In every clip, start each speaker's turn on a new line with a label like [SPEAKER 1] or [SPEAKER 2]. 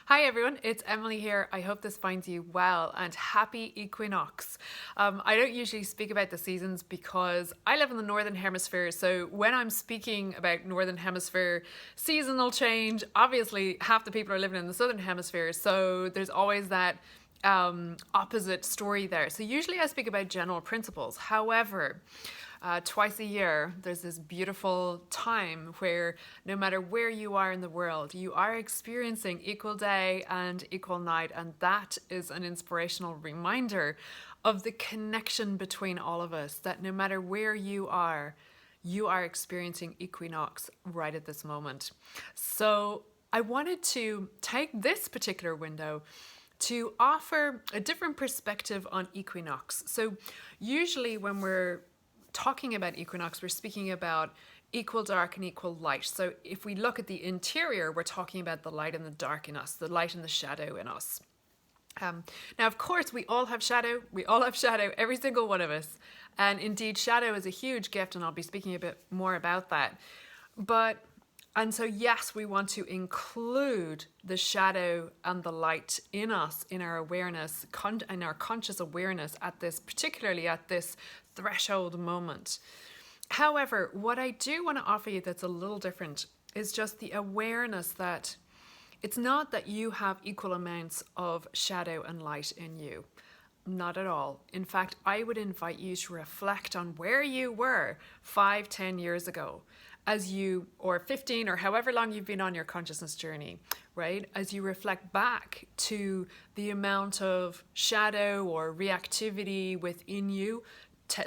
[SPEAKER 1] Hi everyone, it's Emily here. I hope this finds you well and happy Equinox. I don't usually speak about the seasons because I live in the Northern Hemisphere, so when I'm speaking about Northern Hemisphere seasonal change, obviously half the people are living in the Southern Hemisphere, so there's always that opposite story there. So usually I speak about general principles. However, twice a year, there's this beautiful time where no matter where you are in the world, you are experiencing equal day and equal night. And that is an inspirational reminder of the connection between all of us, that no matter where you are experiencing equinox right at this moment. So I wanted to take this particular window to offer a different perspective on equinox. So usually when we're talking about equinox, we're speaking about equal dark and equal light. So if we look at the interior, we're talking about the light and the dark in us, the light and the shadow in us. Now, of course, we all have shadow. We all have shadow, every single one of us. And indeed, shadow is a huge gift, and I'll be speaking a bit more about that. And so, yes, we want to include the shadow and the light in us, in our awareness, in our conscious awareness particularly at this threshold moment. However, what I do want to offer you that's a little different is just the awareness that it's not that you have equal amounts of shadow and light in you. Not at all. In fact, I would invite you to reflect on where you were 5, 10 years ago, or 15, or however long you've been on your consciousness journey, right? As you reflect back to the amount of shadow or reactivity within you,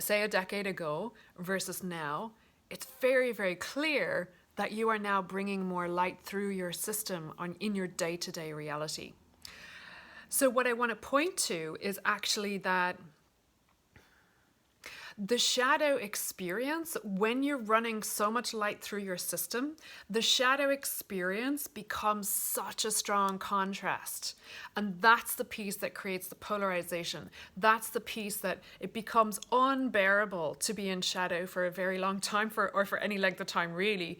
[SPEAKER 1] say a decade ago versus now, it's very, very clear that you are now bringing more light through your system in your day-to-day reality. So what I want to point to is actually that the shadow experience, when you're running so much light through your system, the shadow experience becomes such a strong contrast. And that's the piece that creates the polarization. That's the piece that it becomes unbearable to be in shadow for a very long time, or for any length of time really,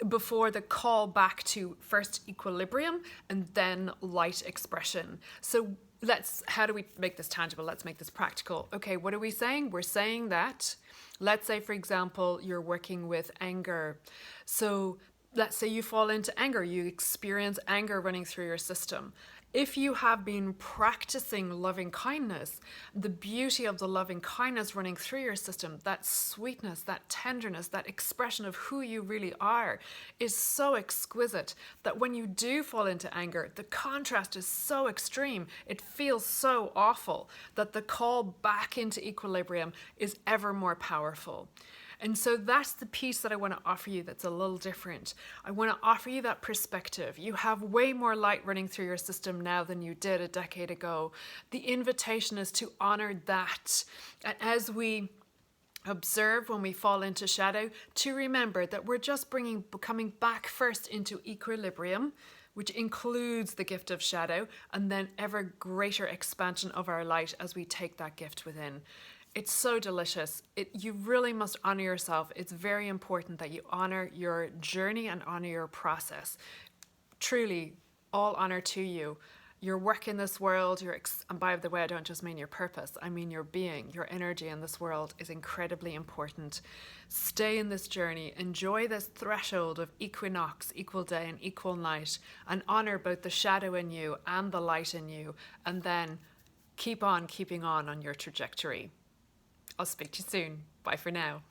[SPEAKER 1] before the call back to first equilibrium and then light expression. So how do we make this tangible? Let's make this practical. Okay, what are we saying? We're saying that, let's say, for example, you're working with anger. So let's say you fall into anger, you experience anger running through your system. If you have been practicing loving kindness, the beauty of the loving kindness running through your system, that sweetness, that tenderness, that expression of who you really are is so exquisite that when you do fall into anger, the contrast is so extreme, it feels so awful that the call back into equilibrium is ever more powerful. And so that's the piece that I want to offer you that's a little different. I want to offer you that perspective. You have way more light running through your system now than you did a decade ago. The invitation is to honor that. And as we observe when we fall into shadow, to remember that we're just coming back first into equilibrium, which includes the gift of shadow, and then ever greater expansion of our light as we take that gift within. It's so delicious. You really must honor yourself. It's very important that you honor your journey and honor your process. Truly, all honor to you. Your work in this world, and by the way, I don't just mean your purpose, I mean your being, your energy in this world is incredibly important. Stay in this journey, enjoy this threshold of equinox, equal day and equal night, and honor both the shadow in you and the light in you, and then keep on keeping on your trajectory. I'll speak to you soon. Bye for now.